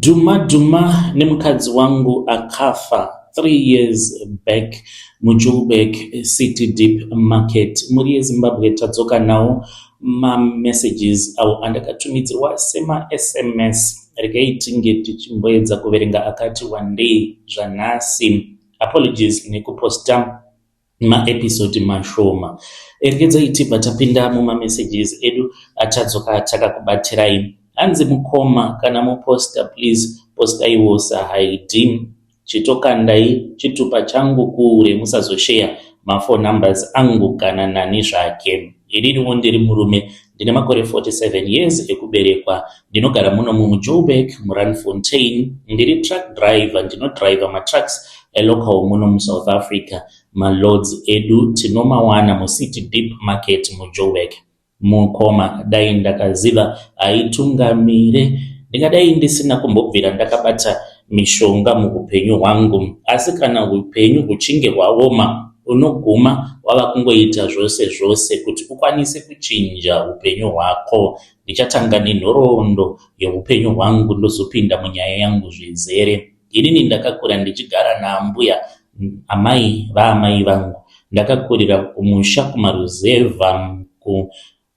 Duma ni mukadzi wangu akafa 3 years back Joburg City Deep Market muri Zimbabwe. Tadzoka nawo ma messages au andakatumidzirwa sema SMS regaiti tichimboedza kuverenga akati one day zvanhasi. Apologies nekuposta ma-episode mashoma. Regedza iti tapinda muma messages edu atadzoka takakubatirai. Hanzi mukoma kana muposta please postaiwo sahaidi chitokandai chitupa changu kure musazoshare mafone numbers angu kana nani zvake. Iririwo ndiri murume ndine makore 47 years ekuberekwa, ndinogara muno muJoburg muRandfontein. Ndiri truck driver, ndinodriver matrucks elocal muno muSouth Africa. Malords edu tinomawana muCity Deep Market muJoburg. Mukoma dai ndakaziva aitungamire ndingadai ndisina kumbobvira ndakabata mishonga muupenyu hwangu, asi kana upenyu huchinge hwaoma unoguma wava kungoita zvose kuti ukwanise kuchinja upenyu hwako. Ndichatanga nenhoroondo yeupenyu hwangu ndozopinda munyaya yangu zvizere. Inini ndakakura ndichigara naambuya amai vaamai vangu. Ndakakurira kumusha kumaruzevha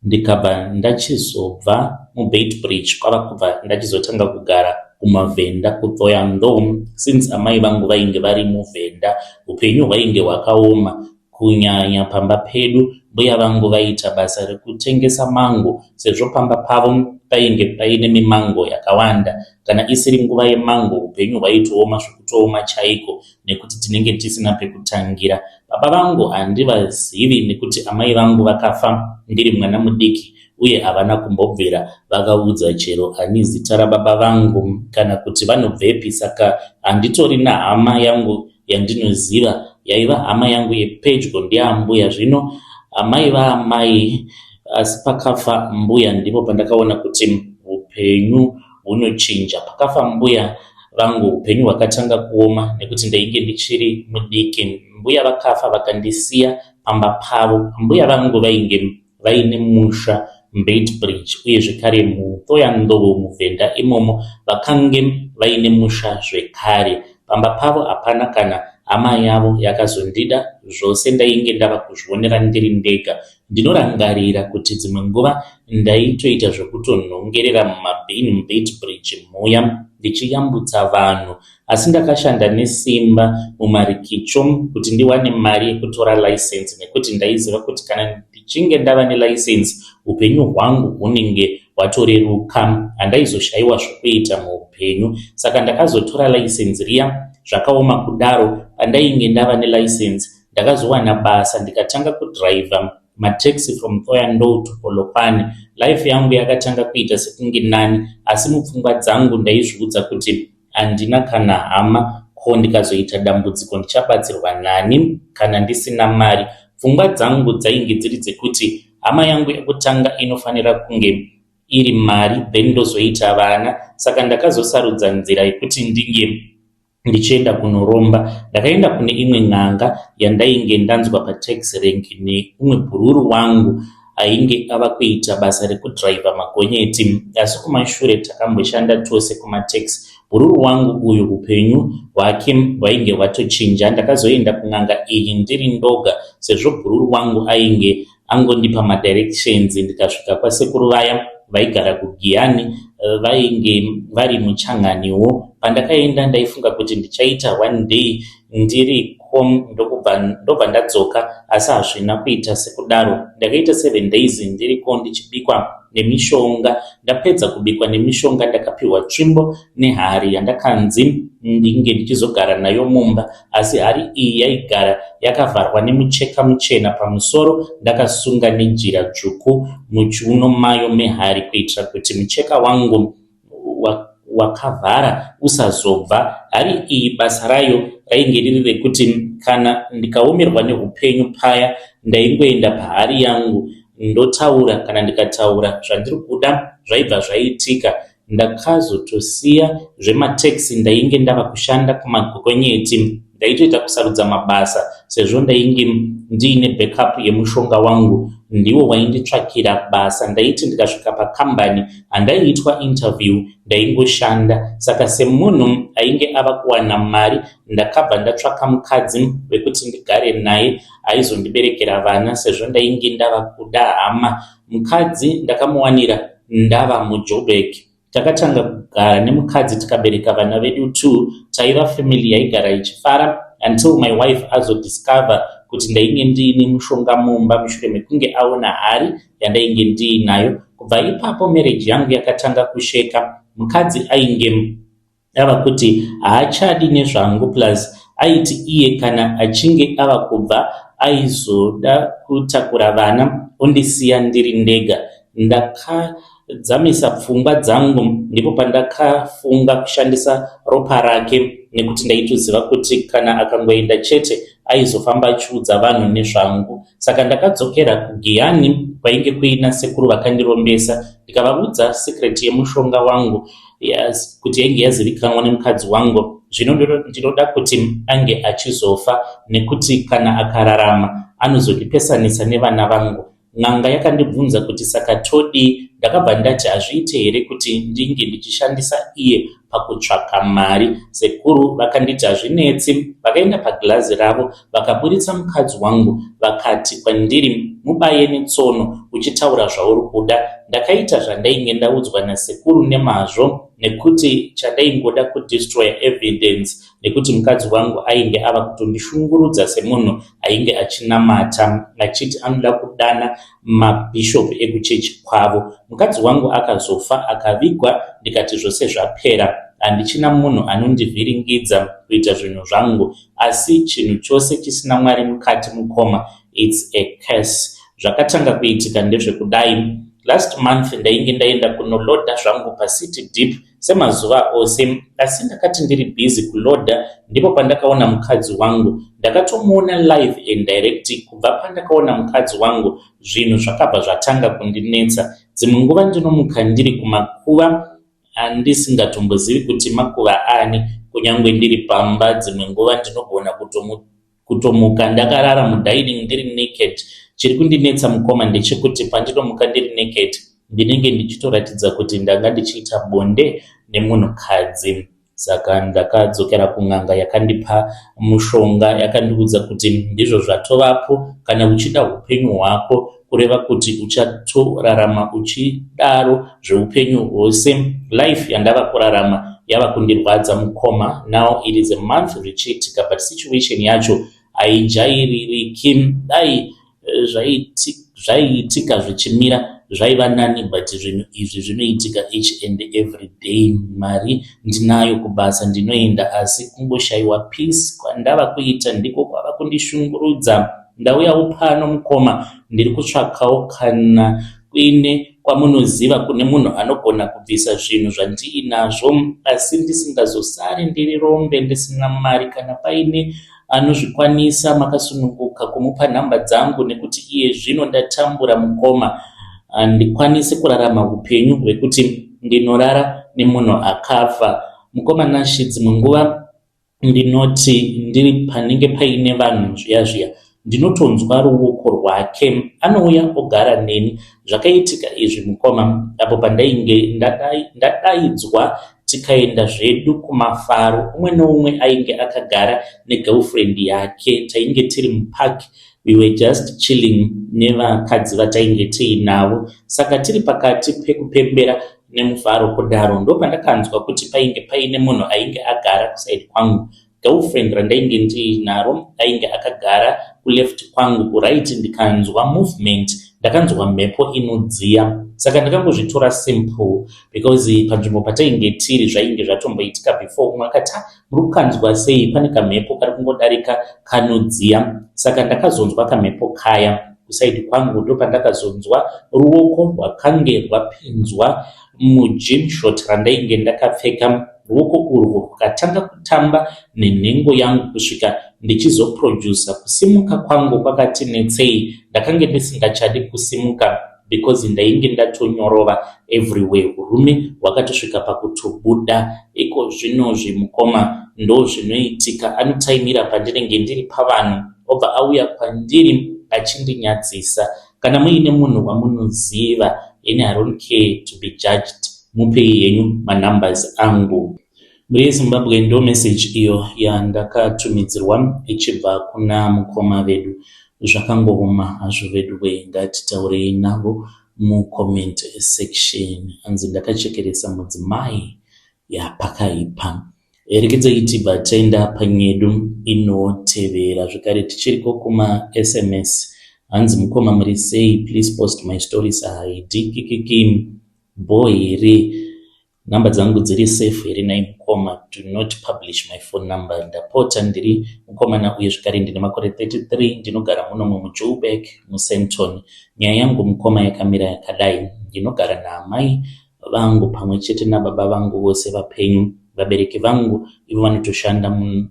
ndikabva ndachizobva muBeitbridge kwava kubva ndachizotanga kugara kumavhenda kuThoyandou. Since amai vangu vainge vari muvhenda, upenyu hwainge hwakaoma kunyanya pamba pedu. Mbuya vangu vaita basa rekutengesa mango, sezvo pamba pavo painge paine mimango yakawanda. Kana isiri nguva yemango upenyu hwaitooma zvekutooma chaiko nekuti tinenge tisina pekutangira. Baba vangu handivazivi nekuti amai vangu vakafa ndiri mwana mudiki uye havana kumbobvira vakaudza chero ani zita rababa vangu kana kuti vanobvepi. Saka handitori nahama yangu yandinoziva yaiva hama yangu yepedyo ndiambuya. Zvino amai vaamai, asi pakafa mbuya ndipo pandakaona kuti upenyu hunochinja. Pakafa mbuya vangu upenyu hwakatanga kuoma nekuti ndainge ndichiri mudiki. Mbuya vakafa vakandisiya pamba pavo. Mbuya vangu vainge vaine musha muBeitbridge uye zvekare muThoyandou muvhenda imomo vakange vaine musha zvekare. Pamba pavo hapana kana hama yavo yakazondida. Zvose ndainge ndava kuzvionera ndiri ndega. Ndinorangarira kuti dzimwe nguva ndaitoita zvokutonhongerera mumabhini muBeitbridge muya ndichiyambutsa vanhu, asi ndakashanda nesimba mumarikicho kuti ndiwane mari yekutora license, nekuti ndaiziva kuti kana ndichinge ndava nelicense upenyu hwangu hunenge hwatoreruka, handaizoshayiwa zvokuita muupenyu. Saka ndakazotora license riya zvakaoma kudaro. Pandainge ndava nelicense ndakazowana basa ndikatanga kudriver mataxi from Thoyandou to Polokwane. Life yangu yakatanga kuita sekunge nani, asi mupfungwa dzangu ndaizviudza kuti handina kana hama, ko ndikazoita dambudziko ndichabatsirwa nani kana ndisina mari. Pfungwa dzangu dzainge dziri dzekuti hama yangu yekutanga inofanira kunge iri mari, then ndozoita vana. Saka ndakazosarudza nzira yekuti ndinge ndichienda kunoromba. Ndakaenda kune imwe n'anga yandainge ndanzwa pataxi rank neumwe bhururu wangu ainge ava kuita basa rekudriver magonyeti, asi kumashure takamboshanda tose kumataxi. Bhururu wangu uyu upenyu hwake hwainge hwatochinja. Ndakazoenda kun'anga iyi ndiri ndoga, sezvo bhururu wangu ainge angondipa madirections. Ndikasvika kwasekuru vaya vaigara kuGiyani, vainge vari muChanganiwo. Pandakaenda ndaifunga kuti ndichaita one day ndiri home ndobva ndadzoka, asi hazvina kuita sekudaro. Ndakaita 7 days ndiriko ndichibikwa nemishonga. Ndapedza kubikwa nemishonga ndakapiwa tsvimbo nehari yandakanzi ndinge ndichizogara nayo mumba, asi hari iyi yaigara yakavharwa nemucheka muchena pamusoro. Ndakasunga nejira dzvuku muchiuno mayo mehari kuitira kuti mucheka wangu wakavhara usazobva. Hari iyi basa rayo rainge riri rekuti kana ndikaomerwa neupenyu paya ndaingoenda pahari yangu ndotaura. Kana ndikataura zvandiri kuda zvaibva zvaitika. Ndakazotosiya zvemataxi ndainge ndava kushanda kumagonyeti. Ndaitoita kusarudza mabasa sezvo ndainge ndiine backup yemushonga wangu ndiwo wainditsvakira basa. Ndaiti ndikasvika pakambani handaiitwa interview ndaingoshanda. Saka semunhu ainge ava kuwana mari, ndakabva ndatsvaka mukadzi wekuti ndigare naye aizondiberekera vana sezvo ndainge ndava kuda hama. Mukadzi ndakamuwanira ndava muJoburg. Takatanga kugara nemukadzi tikabereka vana vedu 2. Taiva family yaigara ichifara until my wife azodiscover kuti ndainge ndiine mushonga mumba mushure mekunge aona hari yandainge ndiinayo. Kubva ipapo marriage yangu yakatanga kusheka. Mukadzi ainge ava kuti haachadi nezvangu, plus aiti iye kana achinge ava kubva aizoda kutakura vana ondisiya ndiri ndega. Ndakadzamisa pfungwa dzangu, ndipo pandakafunga kushandisa ropa rake, nekuti ndaitoziva kuti kana akangoenda chete aizofamba achiudza vanhu nezvangu. Saka ndakadzokera kuGiyani kwainge kuina sekuru vakandirombesa, ndikavaudza secret yemushonga wangu kuti yainge yazivikanwa nemukadzi wangu. Zvino ndinoda kuti ange achizofa, nekuti kana akararama anozondipesanisa nevana vangu. N'anga yakandibvunza kuti saka todi. Ndakabva ndati hazviite here kuti ndinge ndichishandisa iye pakutsvaka mari. Sekuru vakanditi hazvinetsi. Vakaenda pagirazi ravo vakaburitsa mukadzi wangu vakati kwandiri, mubaye netsono uchitaura zvauri kuda. Ndakaita zvandainge ndaudzwa nasekuru nemazvo, nekuti chandaingoda kudestroy evidence, nekuti mukadzi wangu ainge ava kutondishungurudza semunhu ainge achinamata achiti anoda kudana mabhishopu ekuchechi kwavo. Mukadzi wangu akazofa akavigwa, ndikati zvose zvapera, handichina munhu anondivhiringidza kuita zvinhu zvangu, asi chinhu chose chisina Mwari mukati mukoma, it's a curse. Zvakatanga kuitika ndezvekudai. Last month ndainge ndaenda kunoloda zvangu paCity Deep semazuva ose, asi ndakati ndiri busy kuloda ndipo pandakaona mukadzi wangu. Ndakatomuona live and direct. Kubva pandakaona mukadzi wangu zvinhu zvakabva zvatanga kundinetsa. Dzimwe nguva ndinomuka ndiri kumakuva andisingatombozivi kuti makuva ani, kunyangwe ndiri pamba. Dzimwe nguva ndinogona kutomuka ndakarara mudining ndiri naked. Chiri kundinetsa mukoma ndechekuti pandinomuka ndiri naked ndinenge ndichitoratidza kuti ndanga ndichiita bonde nemunhukadzi. Saka ndakadzokera kun'anga yakandipa mushonga, yakandiudza kuti ndizvo zvatovapo kana uchida upenyu hwako, kureva kuti uchatorarama uchidaro zveupenyu hwose. Life yandava kurarama yava kundirwadza mukoma. Now it is a month richiitika, but situation yacho haijairiki. Dai zvaiitika zvichimira zvaiva nani, but zvinhu izvi zvinoitika each and every day. Mari ndinayo kubasa ndinoenda, asi kungoshayiwa peace kwandava kuita ndiko kwava kundishungurudza. Ndauyawo pano mukoma ndiri kutsvakawo kana kuine kwamunoziva kune munhu anogona kubvisa zvinhu zvandiinazvo, asi ndisingazosari ndiri rombe ndisina mari. Kana paine anozvikwanisa makasununguka kumupa nhamba dzangu, nekuti iye zvino ndatambura mukoma, handikwanisi kurarama upenyu hwekuti ndinorara nemunhu akafa. Mukoma Nashi, dzimwe nguva ndinoti ndiri panenge paine vanhu zviya ndinotonzwa ruoko rwake, anouya ogara neni. Zvakaitika izvi mukoma apo pandainge ndadaidzwa tikaenda zvedu kumafaro. Umwe noumwe ainge akagara negirlfriend yake. Tainge tiri mupark, we were just chilling nevakadzi vatainge tiinavo. Saka tiri pakati pekupembera nemufaro kudaro, ndo pandakanzwa kuti painge paine munhu ainge agara kusaidi kwangu. Girlfriend randainge ndiinaro ainge akagara kuleft kwangu, kuright ndikanzwa movement, ndakanzwa mhepo inodziya. Saka ndakangozvitora simple, because panzvimbo patainge tiri zvainge zvatomboitika before. Umwe akati muri kukanzwa sei, pane kamhepo kari kungodarika kanodziya. Saka ndakazonzwa kamhepo kaya kusaidi kwangu, ndo pandakazonzwa ruoko rwakange rwapinzwa mujin shot randainge ndakapfeka. Ruoko urwo rukatanga kutamba nenhengo yangu kusvika ndichizoprodusa. Kusimuka kwangu kwakati netsei. Ndakange ndisingachadi kusimuka because ndainge ndatonyorova everywhere. Urume hwakatosvika pakutobuda. Iko zvinozvi mukoma ndo zvinoitika. Anotaimira pandinenge ndiri pavanhu, obva auya kwandiri achindinyadzisa. kana muine munhu wamunoziva eni I don't care to be judged, mupei yenyu manumbers angu. Muri Zimbabwe ndo message iyo yandakatumidzirwa ichibva kuna mukoma vedu. Zvakangooma hazvo vedu we, ngatitaurei navo mucomment section. Anzi ndakachekeresa mudzimai yapakaipa. Rekezai tibva taenda panyedu inotevera zvekare tichiriko kuma SMS. Hanzi mukoma muri sei, please post my stories ID kikiki boy here. Namba dzangu dziri safe here nai mukoma, do not publish my phone number. Ndapota ndiri mukoma na uye zvekare ndine makore 33, ndinogara muno muJoburg muSenton. Nyaya yangu mukoma yakamira yakadai, ndinogara naamai vangu pamwe chete nababa vangu vose vapenyu. Vabereki vangu ivo vanotoshanda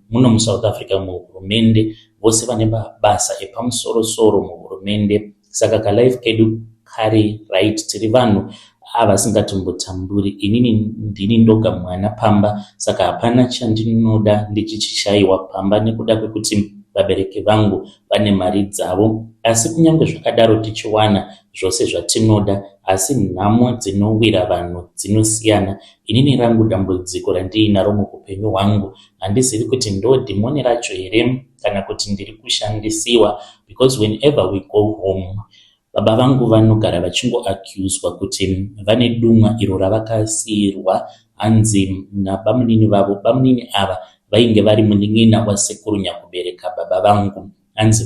muno muSouth Africa muhurumende, vose vane basa epamusoro-soro muhurumende. Saka kalife kedu kari right, tiri vanhu avasingatombotamburi. Inini ndini ndoga mwana pamba, saka hapana chandinoda ndichichishayiwa pamba nekuda kwekuti vabereki vangu vane mari dzavo. Asi kunyange zvakadaro tichiwana zvose zvatinoda, asi nhamo dzinowira vanhu dzinosiyana. Inini rangu dambudziko randiinaro muupenyu hwangu, handizivi kuti ndo dhimoni racho here kana kuti ndiri kushandisiwa, because whenever we go home baba vangu vanogara vachingoaccuswa kuti vane dumwa iro ravakasiyirwa. Hanzi nabamunini vavo, bamunini ava vainge vari munin'ina wasekuru nyakubereka baba vangu. Hanzi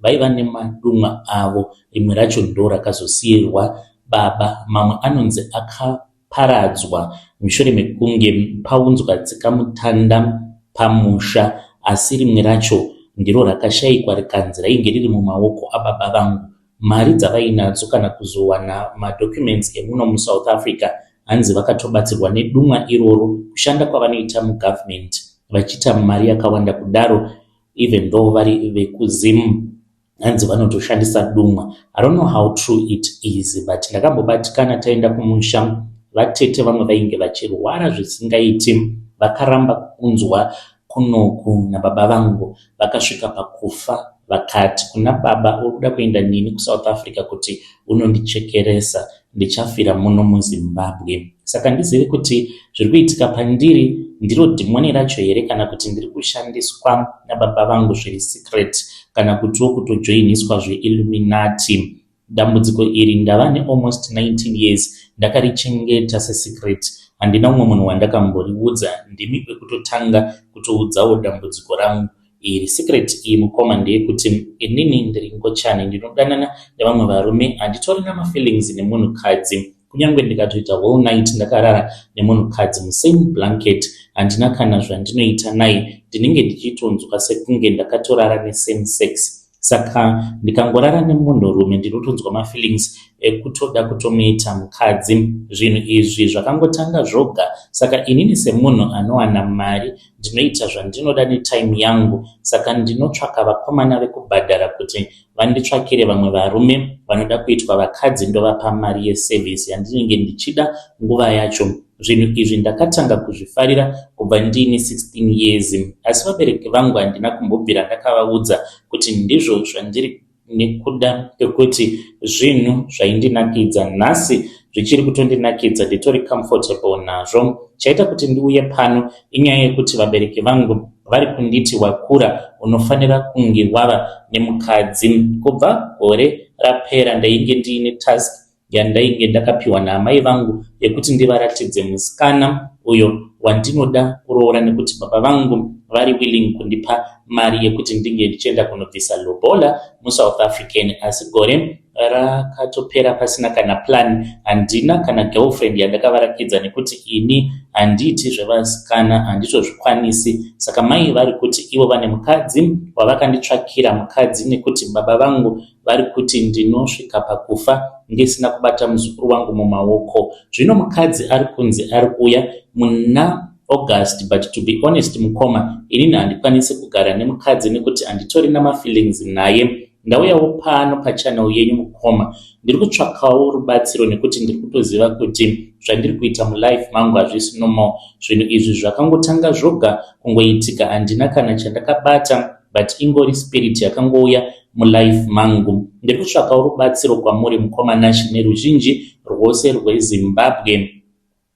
vaiva nemadumwa avo, rimwe racho ndo rakazosiyirwa baba, mamwe anonzi akaparadzwa mushure mekunge paunzwa tsikamutanda pamusha, asi rimwe racho ndiro rakashayikwa rikanzi rainge riri mumaoko ababa vangu. Mari dzavainadzo kana kuzowana madocuments emuno muSouth Africa, hanzi vakatobatsirwa nedumwa iroro, kushanda kwavanoita mugovernment vachiita mari yakawanda kudaro, even though vari vekuzimu hanzi vanotoshandisa dumwa. I don't know how true it is, but ndakambobatikana taenda kumusha, vatete vamwe vainge vachirwara zvisingaiti, vakaramba kunzwa kunoku nababa vangu, vakasvika pakufa. Vakati kuna baba, urikuda kuenda nini kuSouth Africa kuti unondichekeresa, ndichafira muno muZimbabwe. Saka ndizive kuti zviri kuitika pandiri ndiro dhimoni racho here, kana kuti ndiri kushandiswa nababa vangu zviri secret, kana kutiwo kutojoiniswa zveIlluminati. Dambudziko iri ndava nealmost 19 years ndakarichengeta secret. Handina umwe munhu wandakamboriudza, ndimi kwekutotanga kutoudzawo dambudziko rangu iri. Secret iyi mukoma ndeyekuti inini ndiringochani, ndinodanana nevamwe varume, handitorina mafeelings nemunhukadzi. Kunyange ndikatoita whole night ndakarara nemunhukadzi musame blanket, handina kana zvandinoita naye, ndinenge ndichitonzwa sekunge ndakatorara nesame sex. Saka ndikangorara nemunhurume ndinotonzwa mafeelings ekutoda kutomuita mukadzi. Zvinhu izvi zvakangotanga zvoga. Saka inini semunhu anowana mari ndinoita zvandinoda netime yangu. Saka ndinotsvaka vakomana vekubhadhara kuti vanditsvakire vamwe varume vanoda kuitwa vakadzi, ndovapa mari yeservice yandinenge ndichida nguva yacho. Zvinhu izvi ndakatanga kuzvifarira kubva ndini 16 years, asi vabereki vangu handina kumbobvira ndakavaudza kuti ndizvo zvandiri nekuda kwekuti zvinhu zvaindinakidza. Nhasi zvichiri kutondinakidza, nditori comfortable nazvo. Chaita kuti ndiuye pano inyaya yekuti vabereki vangu vari kunditi wakura unofanira kunge wava nemukadzi. Kubva gore rapera ndainge ndiine task yandainge ndakapiwa naamai vangu yekuti ndivaratidze musikana uyo wandinoda kuroora, nekuti baba vangu vari willing kundipa mari yekuti ndinge ndichienda kunobvisa lobola muSouth African. Asi gore rakatopera pasina kana plan, handina kana girlfriend yandakavarakidza, nekuti ini handiiti zvevasikana, handitozvikwanisi. Saka mai vari kuti ivo vane mukadzi wavakanditsvakira mukadzi, nekuti baba vangu vari kuti ndinosvika pakufa ngesina kubata muzukuru wangu mumaoko. Zvino mukadzi ari kunzi ari kuuya muna August, but to be honest mukoma, inini handikwanisi kugara nemukadzi nekuti handitori namafeelings naye. Ndauyawo pano pachannel yenyu mukoma, ndiri kutsvakawo rubatsiro nekuti ndiri kutoziva kuti zvandiri kuita mulife mangu hazvisi normal. Zvinhu izvi zvakangotanga zvoga kungoitika, handina kana chandakabata but ingori spirit yakangouya mulife mangu. Ndiri kutsvakawo rubatsiro kwamuri mukoma chine ruzhinji rwose rweZimbabwe.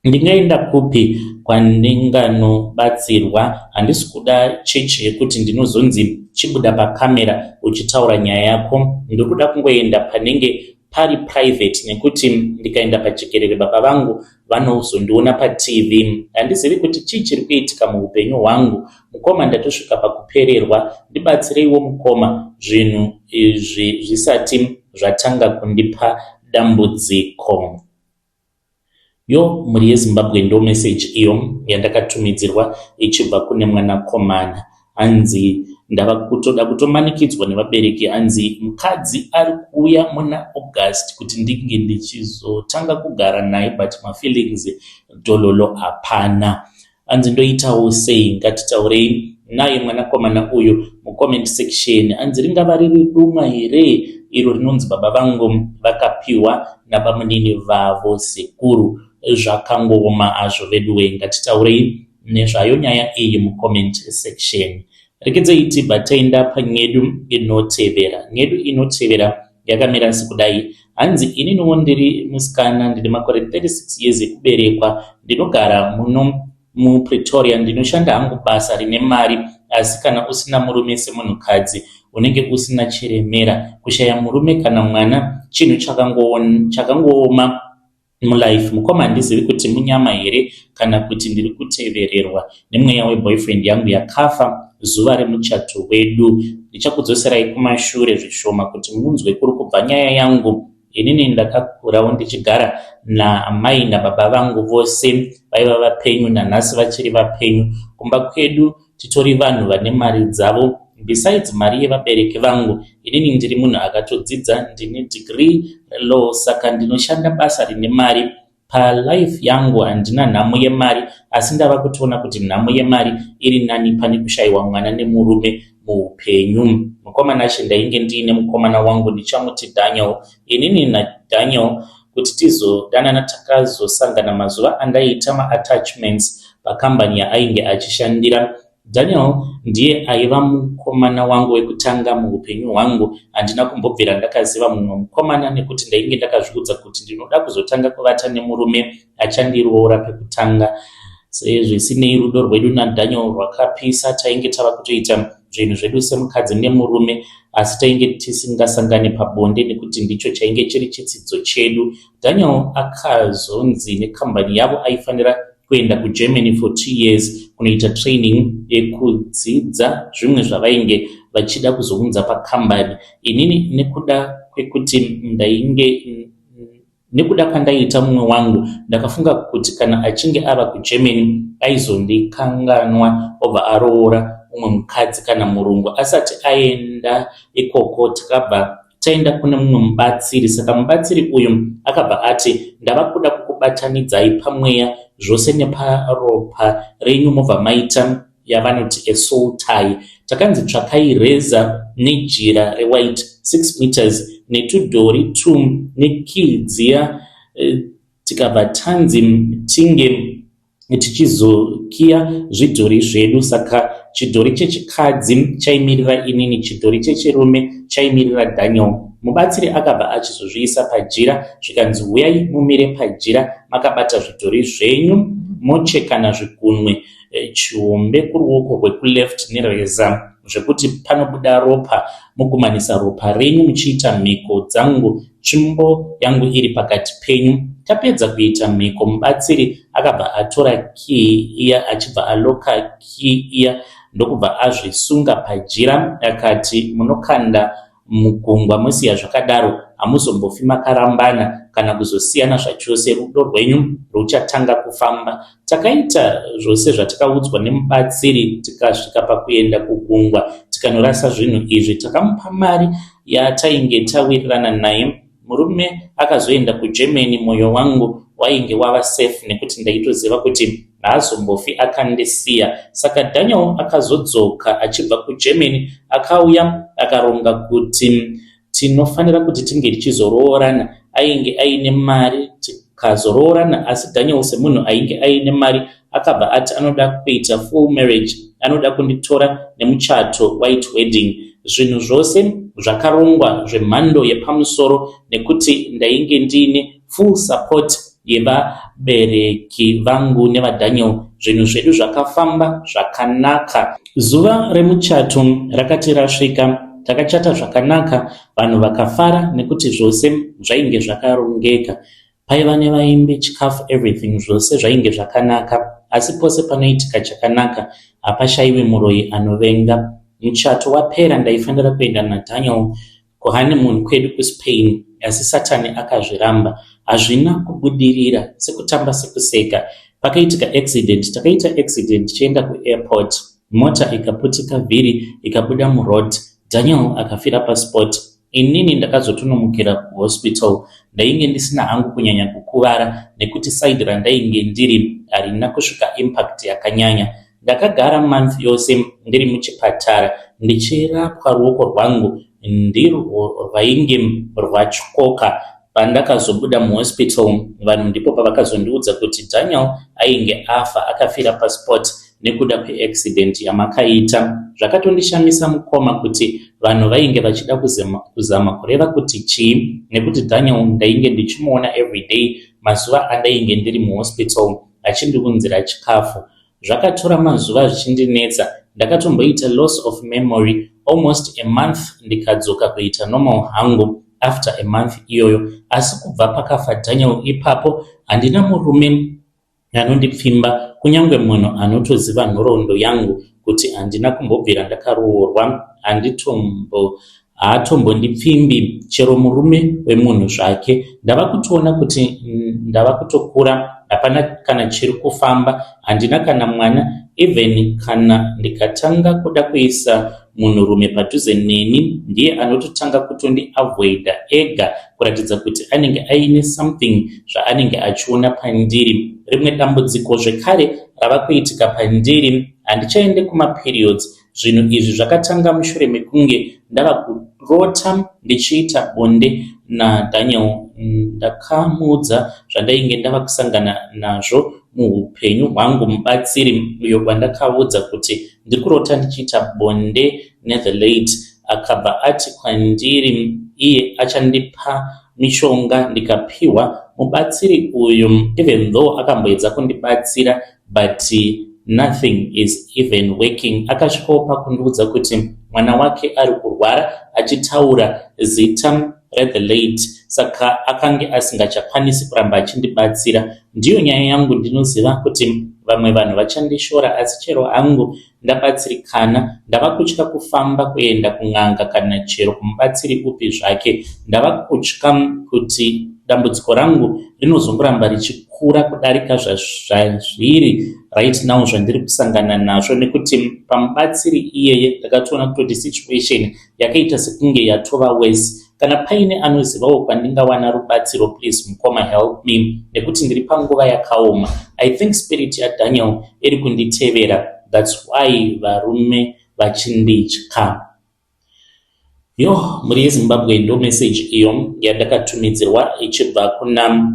Ndingaenda kupi kwandinganobatsirwa? Handisi kuda chechi yekuti ndinozonzi chibuda pakamera uchitaura nyaya yako. Ndiri kuda kungoenda panenge pari private, nekuti ndikaenda pajekerere baba vangu vanozondiona paTV. Handizivi kuti chii chiri kuitika muupenyu hwangu. Mukoma, ndatosvika pakupererwa. Ndibatsireiwo mukoma, zvinhu izvi zvisati zvatanga kundipa dambudziko. Yo, muri yeZimbabwe ndo message iyo yandakatumidzirwa ichibva kune mwanakomana. Anzi ndava kutoda kutomanikidzwa nevabereki. Anzi mukadzi ari kuuya muna August kuti ndinge ndichizotanga kugara naye, but mafeelings dololo hapana. Anzi ndoitawo sei? Ngatitaurei naye mwanakomana uyu mucomment section. Anzi ringava riri duma here iro rinonzi baba vangu vakapiwa nabamunini vavo sekuru. Zvakangoma hazvo veduwe. Ngatitaurei nezvayo nyaya iyi mucomment section. Rekedzei tibva taenda panyedu inotevera. Nyedu inotevera yakamira sekudai. Hanzi ininiwo ndiri musikana, ndine makore 36 years ekuberekwa, ndinogara muno muPretoria. Ndinoshanda hangu basa rine mari, asi kana usina murume semunhukadzi unenge usina chiremera. Kushaya murume kana mwana chinhu chakangooma mulife. Mukoma, handizivi kuti munyama here kana kuti ndiri kutevererwa nemweya weboyfriend yangu yakafa zuva remuchato wedu. Ndichakudzoserai kumashure zvishoma kuti munzwe kuri kubva nyaya yangu. Inini ndakakurawo ndichigara naamai nababa vangu vose vaiva vapenyu, nanhasi vachiri vapenyu. Kumba kwedu titori vanhu vane mari dzavo. Besides mari yevabereki vangu, inini ndiri munhu akatodzidza, ndine degree law, saka ndinoshanda basa rine mari. Palife yangu handina nhamo yemari, asi ndava kutoona kuti nhamo yemari iri nani pane kushayiwa mwana nemurume muupenyu. Mukomana ndainge ndiine mukomana wangu ndichamuti Daniel. Inini naDaniel kuti tizodanana takazosangana mazuva andaita maattachments pakambani yaainge achishandira. Daniel ndiye aiva mukomana wangu wekutanga muupenyu hwangu. Handina kumbobvira ndakaziva mumwe mukomana, nekuti ndainge ndakazviudza kuti ndinoda kuzotanga kuvata nemurume achandiroora pekutanga. Zvisinei, rudo rwedu naDaniel rwakapisa. Tainge tava kutoita zvinhu zvedu semukadzi nemurume, asi tainge tisingasangane pabonde, nekuti ndicho chainge chiri chidzidzo chedu. Daniel akazonzi nekambani yavo aifanira kuenda kuGermany for 2 years kunoita training yekudzidza zvimwe zvavainge vachida kuzounza pakambani. Inini nekuda kwandaita mumwe wangu, ndakafunga kuti kana achinge ava kuGermany aizondikanganwa obva aroora umwe mukadzi kana murungu. Asati aenda ikoko takabva taenda kune mumwe mubatsiri. Saka mubatsiri uyu akabva ati, ndava kuda kukubatanidzai pamweya zvose neparopa renyu mobva maita yavanoti soul tie. Takanzi tsvakai reza nejira rewhite 6 meters netudhori 2 nekidziya. Tikabva tanzi tinge tichizokiya zvidhori zvedu. Saka chidhori chechikadzi chaimirira inini, chidhori chechirume chaimirira Daniel. Mubatsiri akabva achizozviisa pajira, zvikanzi uyai mumire pajira makabata zvidhori zvenyu, mochekana zvigunwe chihombe kuruoko rwekuleft nereza, zvekuti panobuda ropa mugumanisa ropa renyu muchiita mhiko dzangu, tsvimbo yangu iri pakati penyu. Tapedza kuita mhiko, mubatsiri akabva atora key iya, achibva aloka key iya ndokubva azvisunga pajira. Akati, munokanda mugungwa musiya zvakadaro, hamuzombofi makarambana kana kuzosiyana zvachose, rudo rwenyu ruchatanga kufamba. Takaita zvose zvatakaudzwa nemubatsiri, tikasvika pakuenda kugungwa tikanorasa zvinhu izvi. Takamupa mari yatainge tawirirana naye. Murume akazoenda kuGermany. Mwoyo wangu wainge wava safe, nekuti ndaitoziva kuti haazombofi akandisiya. Saka Daniel akazodzoka achibva kuGermany, akauya akaronga kuti tinofanira kuti tinge tichizoroorana. Ainge aine mari tikazoroorana, asi Daniel semunhu ainge aine mari akabva ati anoda kuita full marriage, anoda kunditora nemuchato white wedding. Zvinhu zvose zvakarongwa zvemhando yepamusoro nekuti ndainge ndine full support yevabereki vangu nevaDaniel. Zvinhu zvedu zvakafamba zvakanaka. Zuva remuchato rakati rasvika, takachata zvakanaka, vanhu vakafara nekuti zvose zvainge zvakarongeka. Paiva nevaimbi, chikafu, everything, zvose zvainge zvakanaka. Asi pose panoitika chakanaka, hapashayiwi muroyi anovenga. Muchato wapera, ndaifanira kuenda naDaniel kuhoneymoon kwedu kuSpain, asi Satani akazviramba. Hazvina kubudirira, sekutamba sekuseka. Pakaitika accident, takaita accident tichienda kuairport, mota ikaputika vhiri ikabuda muroad, Daniel akafira paspot. Inini ndakazotonomukira kuhospital. Ndainge ndisina hangu kunyanya kukuvara nekuti side randainge ndiri harina kusvika impact yakanyanya. Ndakagara month yose ndiri muchipatara ndichirapwa. Ruoko rwangu ndirwo rwainge rwatyoka. Pandakazobuda muhospital, vanhu ndipo pavakazondiudza kuti Daniel ainge afa, akafira paspot nekuda kweaccident yamakaita. Zvakatondishamisa mukoma kuti vanhu vainge vachida kuzama kureva kuti chii, nekuti Daniel ndainge ndichimuona everyday mazuva andainge ndiri muhospital achindiunzira chikafu. Zvakatora mazuva zvichindinetsa. Ndakatomboita loss of memory almost a month, ndikadzoka kuita normal hangu after a month iyoyo. Asi kubva pakafa Daniel ipapo, handina murume anondipfimba, kunyange munhu anotoziva nhoroondo yangu kuti handina kumbobvira ndakaroorwa, haatombondipfimbi chero murume wemunhu zvake. Ndava kutoona kuti ndava kutokura, hapana kana chiri kufamba, handina kana mwana. Even kana ndikatanga kuda kuisa munhurume padhuze neni, ndiye anototanga kutondiavoida ega, kuratidza kuti anenge aine something zvaanenge achiona pandiri. Rimwe dambudziko zvekare rava kuitika pandiri, handichaende kumaperiods. Zvinhu izvi zvakatanga mushure mekunge ndava kurota ndichiita bonde naDaniel. Ndakamuudza zvandainge ndava kusangana nazvo muupenyu hwangu. Mubatsiri uyo wandakaudza kuti ndiri kurota ndichiita bonde neThe Late akabva ati kwandiri iye achandipa mishonga ndikapiwa. Mubatsiri uyu, even though akamboedza kundibatsira, but nothing is even working. Akasvikopa kundiudza kuti mwana wake ari kurwara, achitaura zita reThe Late, saka akange asingachakwanisi kuramba achindibatsira. Ndiyo nyaya yangu, ndinoziva kuti vamwe vanhu vachandishora, asi chero hangu ndabatsirikana. Ndava kutya kufamba kuenda kun'anga kana chero kumubatsiri upi zvake. Ndava kutya kuti dambudziko rangu rinozongoramba richikura kudarika zvazviri right now zvandiri kusangana nazvo, nekuti pamubatsiri iyeye ndakatoona kutoti situation yakaita sekunge yatova worse. Kana paine anozivawo kwandingawana rubatsiro, please mukoma help me, nekuti ndiri panguva yakaoma. I think spirit yaDaniel iri kunditevera, that's why varume vachinditya. Muri yeZimbabwe ndo message iyo yandakatumidzirwa ichibva kuna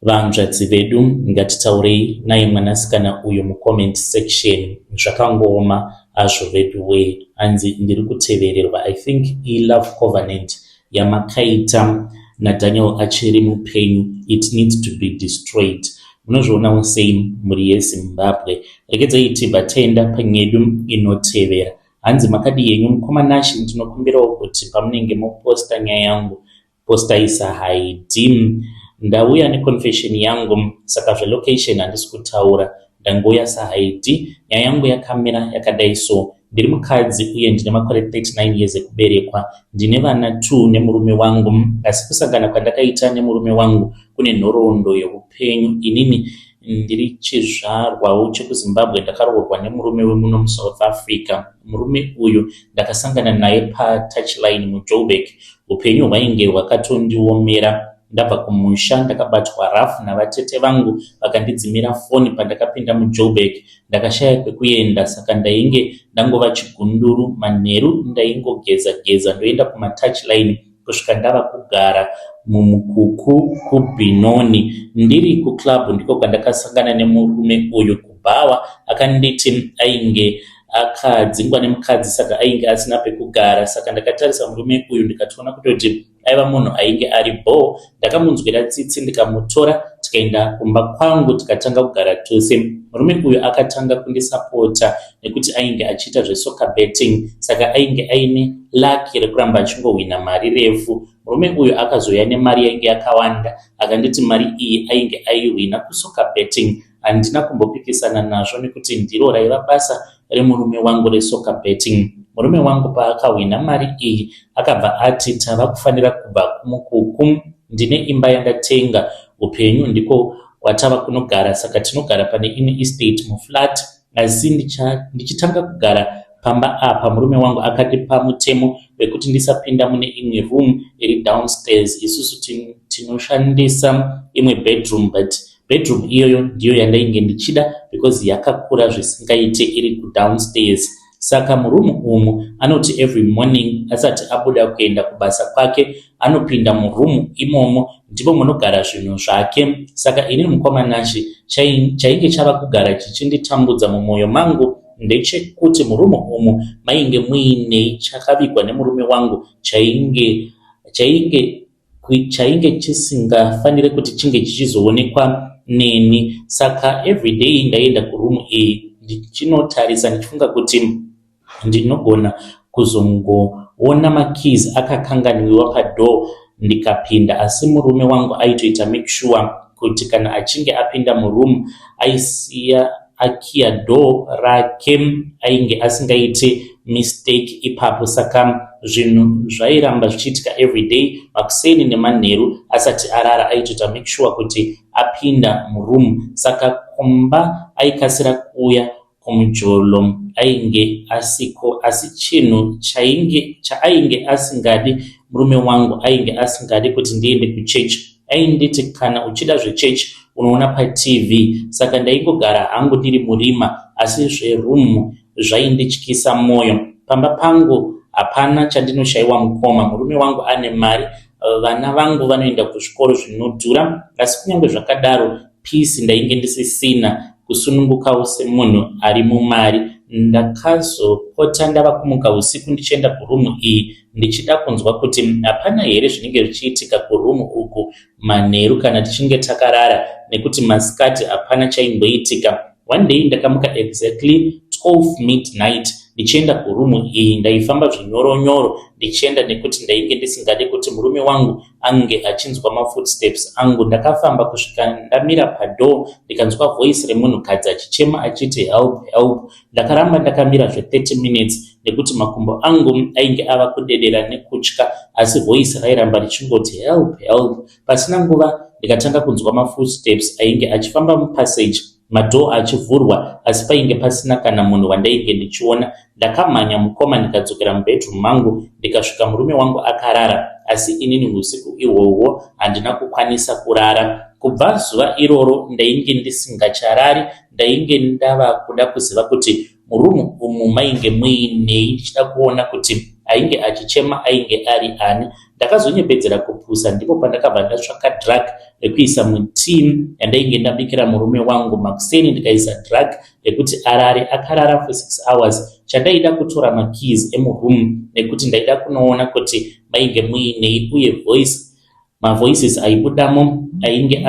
vanzvadzi vedu. Ngatitaurei naye mwanasikana uyo mucomment section. Zvakangooma azvo vedu we, hanzi ndiri kutevererwa. I think love covenant yamakaita naDaniel achiri mupenyu, it needs to be destroyed. Munozvionawo sei muri yeZimbabwe? Regedzai tibva taenda panyedu inotevera. Hanzi makadi yenyu mukoma Nashi, ndinokumbirawo kuti pamunenge muposta nyaya yangu, postaisa ID. Ndauya neconfession yangu, saka zvelocation handisi kutaura. Ndangouya saID. Nyaya yangu yakamira yakadai so. Ndiri mukadzi uye ndine makore 39 years ekuberekwa. Ndine vana 2 nemurume wangu, asi kusangana kwandakaita nemurume wangu kune nhoroondo yeupenyu. Inini ndiri chizvarwawo chekuZimbabwe, ndakaroorwa nemurume wemuno muSouth Africa. Murume uyu ndakasangana naye patouchline muJoburg. Upenyu hwainge hwakatondiomera. Ndabva kumusha ndakabatwa rafu navatete vangu, vakandidzimira foni pandakapinda muJoburg. Ndakashaya kwekuenda, saka ndainge ndangova chigunduru. Manheru ndaingogeza ndoenda kumatouchline kusvika ndava kugara mumukuku kuBenoni. Ndiri kuclub ndiko kwandakasangana nemurume uyu kuBhawa. Akanditi ainge akadzingwa nemukadzi saka ainge asina pekugara. Saka ndakatarisa murume uyu ndikatoona kutoti aiva munhu ainge ari bore. Ndakamunzwira tsitsi ndikamutora tikaenda kumba kwangu tikatanga kugara tose. Murume uyu akatanga kundisapota nekuti ainge achiita zvesoka betting, saka ainge aine luck rekuramba achingowina mari refu. Murume uyu akazoya nemari yainge yakawanda akanditi mari iyi ainge aiwina kusoka betting. Handina kumbopikisana nazvo nekuti ndiro raiva basa remurume wangu resoka betting. Murume wangu paakawina mari iyi akabva ati tava kufanira kubva kumukuku, ndine imba yandatenga, upenyu ndiko watava kunogara, saka tinogara pane imwe estate muflat, asi ndichitanga kugara pamba apa. Murume wangu akatipa mutemo wekuti ndisapinda mune imwe room iri downstairs. Isusu tinoshandisa imwe bedroom, but bedroom iyoyo ndiyo yandainge ndichida because yakakura zvisingaite iri kudownstairs. Saka murumu umu anoti every morning asati abuda kuenda kubasa kwake anopinda murumu imomo ndipo munogara zvinhu zvake. Saka ini mukomanashi chainge chava kugara chichinditambudza mumwoyo mangu ndechekuti murumu umu mainge muine chakavigwa nemurume wangu chainge chisingafanire kuti chinge chichizoonekwa neni. Saka everyday ndaenda kurumu iyi ndichinotarisa ndichifunga kuti ndinogona kuzongoona makeys akakanganiwa padoor ndikapinda, asi murume wangu aitoita make sure kuti kana achinge apinda muroom aisiya akiya door rake ainge asingaite mistake ipapo. Saka zvinhu zvairamba zvichiitika everyday, makuseni nemanheru asati arara aitoita make sure kuti apinda muroom. Saka kumba aikasira kuuya kumujolo ainge asiko, asi chinhu chaainge asingadi murume wangu ainge asingadi kuti ndiende kuchechi. Ainditi kana uchida zvechechi unoona paTV. Saka ndaingogara hangu ndiri murima, asi zverumu zvaindityisa mwoyo. Pamba pangu hapana chandinoshayiwa mukoma. Murume wangu ane mari, vana vangu vanoenda kuzvikoro zvinodhura, asi kunyange zvakadaro peace ndainge ndisisina, kusunungukawo semunhu ari mumari. Ndakazopota ndava kumuka usiku ndichienda kurumu iyi ndichida kunzwa kuti hapana here zvinenge zvichiitika kurumu uku manheru kana tichinge takarara, nekuti masikati hapana chaimboitika. One day ndakamuka exactly 12 midnight ndichienda kurumu iyi. Ndaifamba zvinyoronyoro ndichienda nekuti ndainge ndisingade kuti murume wangu ange achinzwa mafootsteps angu. Ndakafamba kusvika ndamira padoor ndikanzwa voice remunhukadzi achichema achiti help help. Ndakaramba ndakamira 30 minutes nekuti makumbo angu ainge ava kudedera nekutya, asi voice rairamba richingoti help help. Pasina nguva ndikatanga kunzwa mafootsteps ainge achifamba mupassage, madoor achivhurwa, asi painge pasina kana munhu wandainge ndichiona. Ndakamhanya mukoma ndikadzokera mubedroom mangu ndikasvika murume wangu akarara, asi inini usiku ihwohwo handina kukwanisa kurara. Kubva zuva iroro ndainge ndisingacharari. Ndainge ndava kuda kuziva kuti murumu umu mainge muinei, ndichida kuona kuti ainge achichema ainge ari ani. Ndakazonyepedzera kupusa, ndipo pandakabva ndatsvaka drug yekuisa mutii yandainge ndabikira murume wangu makuseni. Ndikaisa drug yekuti arare. Akarara for 6 hours. Chandaida kutora makeys emuroom nekuti ndaida kunoona kuti mainge muinei, uye mavoices aibudamo ainge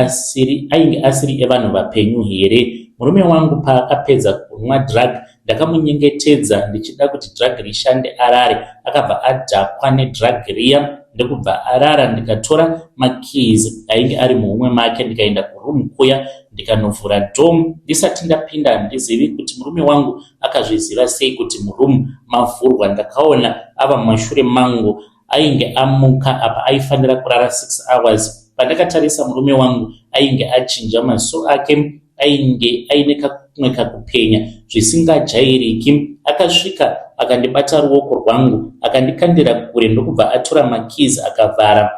asiri evanhu vapenyu here. Murume wangu paakapedza kunwa drug ndakamunyengetedza ndichida kuti drug rishande arare. Akabva adhakwa nedrug riya ndokubva arara. Ndikatora makeys ainge ari muumwe make ndikaenda kuroom kuya ndikanovhura door. Ndisati ndapinda handizivi kuti murume wangu akazviziva sei kuti muroom mavhurwa. Ndakaona ava mumashure mangu ainge amuka apa aifanira kurara 6 hours. Pandakatarisa murume wangu ainge achinja maso ake, ainge aine kakumwe kakupenya zvisingajairiki. Akasvika akandibata ruoko rwangu akandikandira kure ndokubva atora makeys akavhara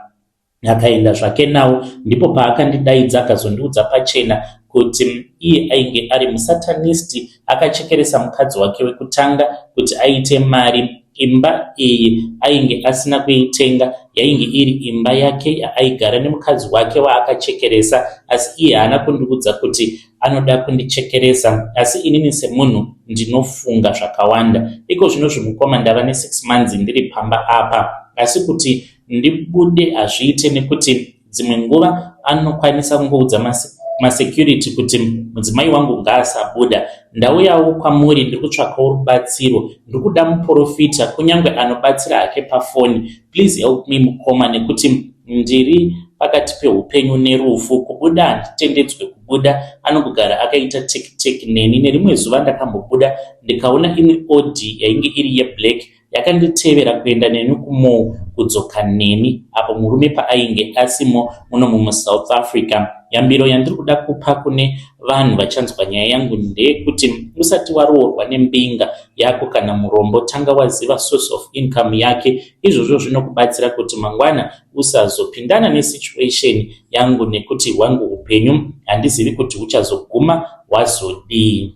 akaenda zvake nawo. Ndipo paakandidaidza akazondiudza pachena kuti iye ainge ari musatanist, akachekeresa mukadzi wake wekutanga kuti aite mari. imba iyi ainge asina kuitenga, yainge iri imba yake yaaigara nemukadzi wake waakachekeresa, asi iye haana kundiudza kuti anoda kundichekeresa. Asi inini semunhu ndinofunga zvakawanda. Iko zvino zvimukoma ndava ne6 months ndiri pamba apa, asi kuti ndibude hazviite nekuti dzimwe nguva anokwanisa kungoudza masecurity kuti mudzimai wangu ngaasabuda. Ndauyawo kwamuri ndiri kutsvakawo rubatsiro, ndiri kuda muprofita kunyange anobatsira hake pafoni. Please help me mukoma, nekuti ndiri pakati peupenyu nerufu. Kubuda handitendedzwe kubuda, anogara akaita teki neni. Nerimwe zuva ndakambobuda ndikaona imwe Audi yainge iri yeblack yakanditevera kuenda neni kumou kudzoka neni apo murume paainge asimo muno muSouth Africa. Yambiro yandiri kuda kupa kune vanhu vachanzwa nyaya yangu ndeyekuti usati waroorwa nembinga yako kana murombo, tanga waziva source of income yake. Izvozvo zvinokubatsira kuti mangwana usazopindana nesituation yangu nekuti hwangu upenyu handizivi kuti uchazoguma wazodii.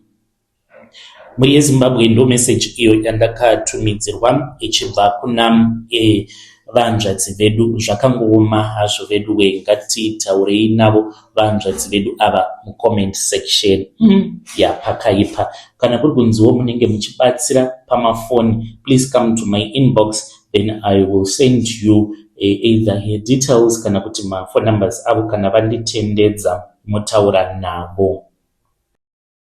Muri yeZimbabwe ndo message iyo yandakatumidzirwa ichibva kuna vanzvadzi vedu. Zvakangooma hazvo vedu we, ngatitaurei navo vanzvadzi vedu ava mucomment section. Pakaipa. Kana kuri kunziwo munenge muchibatsira pamafoni, please come to my inbox, then I will send you either her details kana kuti ma phone numbers avo, kana vanditendedza motaura navo.